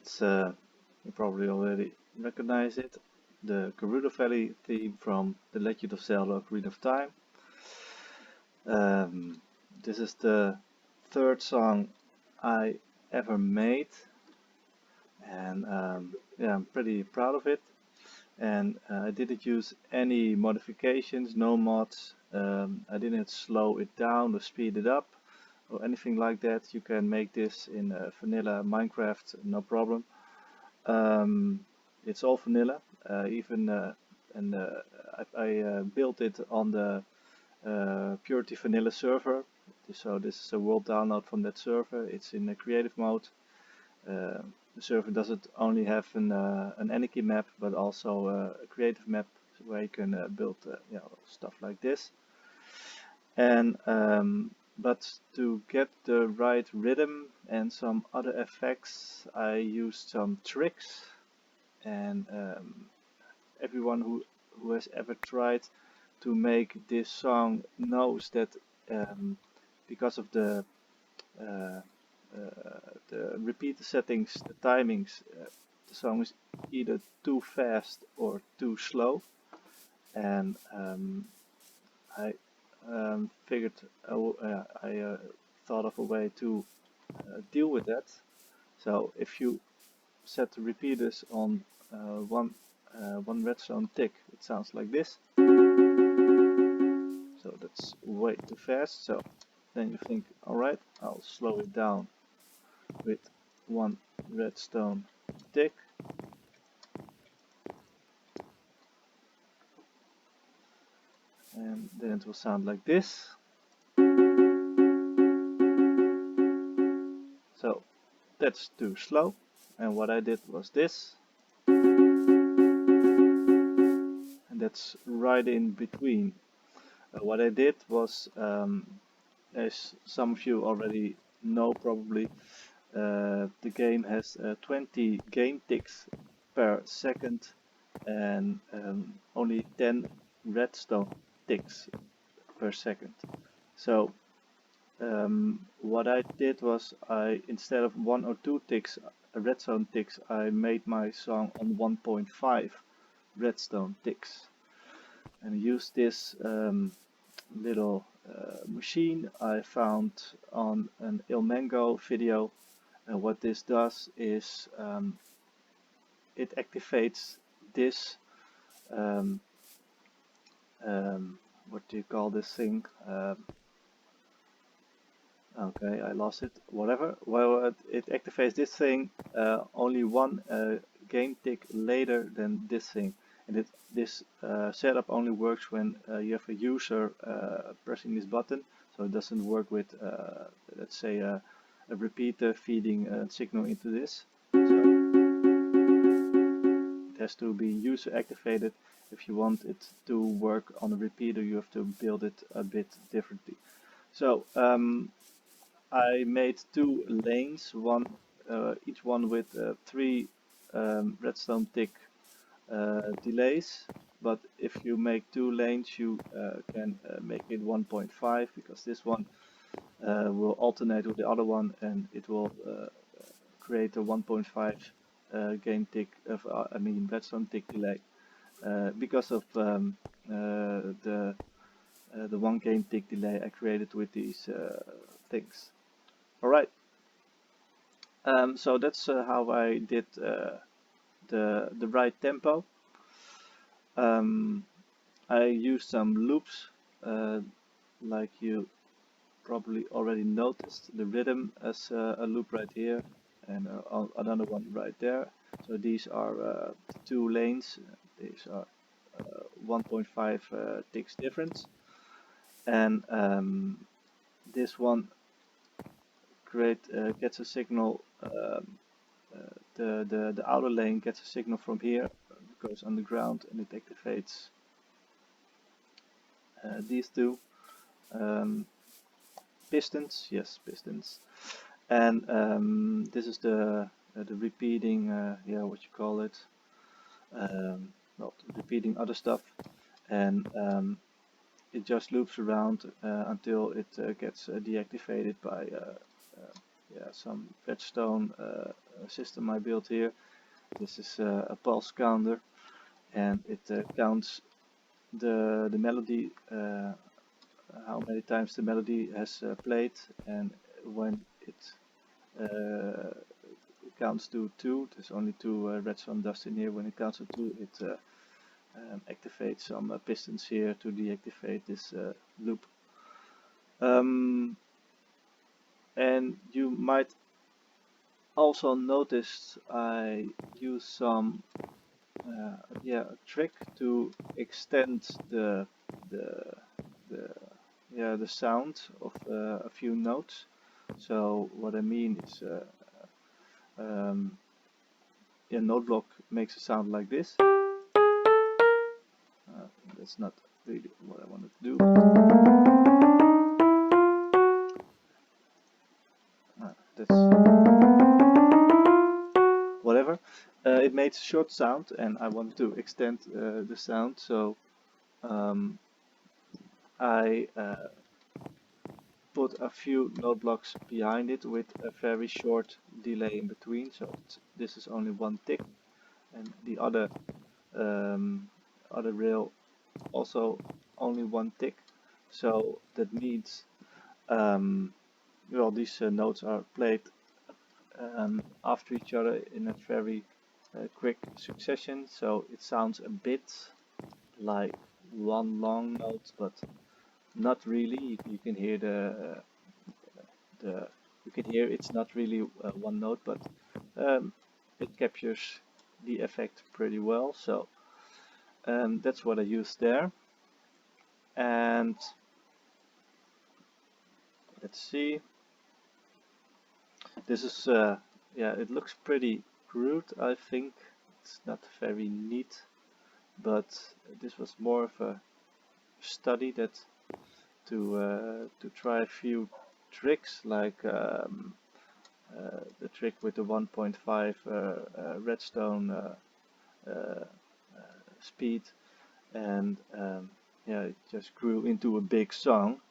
It's you probably already recognize it, the Gerudo Valley theme from The Legend of Zelda Ocarina of Time. This is the third song I ever made, and yeah, I'm pretty proud of it. And I didn't use any modifications, no mods. I didn't slow it down or speed it up or anything like that. You can make this in vanilla Minecraft, no problem. It's all vanilla. Even and I built it on the Purity Vanilla server. So this is a world download from that server. It's in a creative mode. The server doesn't only have an anarchy map, but also a creative map where you can build stuff like this. And but to get the right rhythm and some other effects, I used some tricks. And everyone who has ever tried to make this song knows that because of uh, the repeater settings, the timings, the song is either too fast or too slow. And I figured, I thought of a way to deal with that. So if you set the repeaters on one redstone tick, it sounds like this. So that's way too fast. So then you think, alright, I'll slow it down with one redstone tick. And then it will sound like this. So that's too slow. And what I did was this. And that's right in between. What I did was, as some of you already know probably, the game has 20 game ticks per second and only 10 redstone ticks per second. So what I did was, instead of 1 or 2 ticks, redstone ticks, I made my song on 1.5 redstone ticks, and used this little machine I found on an Ilmango video. And what this does is it activates this what do you call this thing? Okay, I lost it. Whatever. Well, it activates this thing only one game tick later than this thing. And this setup only works when you have a user pressing this button. So it doesn't work with, let's say, a repeater feeding a signal into this. So it has to be user activated. If you want it to work on a repeater, you have to build it a bit differently. So I made 2 lanes, each one with 3 redstone tick delays. But if you make 2 lanes, you can make it 1.5, because this one will alternate with the other one, and it will create a 1.5 game tick redstone tick delay because of the 1 game tick delay I created with these things. Alright, so that's how I did the right tempo. I used some loops, like you probably already noticed, the rhythm as a loop right here, and another one right there. So these are 2 lanes. These are 1.5 ticks difference, and this one gets a signal. The outer lane gets a signal from here, goes underground, and it activates these 2 pistons. Yes, pistons. And this is the repeating, what you call it, well, repeating other stuff, and it just loops around until it gets deactivated by some redstone system I built here. This is a pulse counter, and it counts the melody, how many times the melody has played, and when it counts to 2, there's only 2 redstone dust in here. When it counts to 2, it activates some pistons here to deactivate this loop. And you might also notice I use some a trick to extend the sound of a few notes. So what I mean is note block makes a sound like this. That's not really what I wanted to do. That's whatever. It made a short sound, and I wanted to extend the sound, so I put a few note blocks behind it with a very short delay in between. So this is only 1 tick, and the other rail also only 1 tick. So that means well, these notes are played after each other in a very quick succession, so it sounds a bit like one long note, but not really. You can hear you can hear it's not really one note, but it captures the effect pretty well. So that's what I used there. And let's see. This is yeah, it looks pretty crude. I think it's not very neat, but this was more of a study that to try a few tricks, like the trick with the 1.5 redstone speed, and yeah, it just grew into a big song.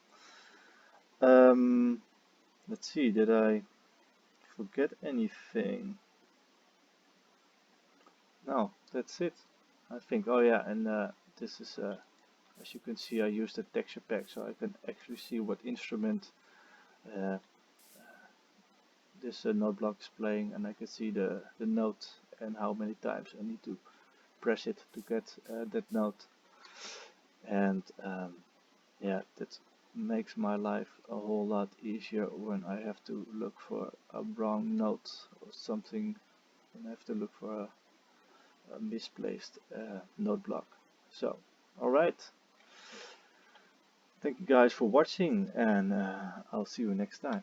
Let's see, did I forget anything? No, that's it, I think. Oh yeah, and this is as you can see, I used a texture pack, so I can actually see what instrument this note block is playing, and I can see the note and how many times I need to press it to get that note. And yeah, that makes my life a whole lot easier when I have to look for a wrong note or something, and I have to look for a misplaced note block. So, alright. Thank you guys for watching, and I'll see you next time.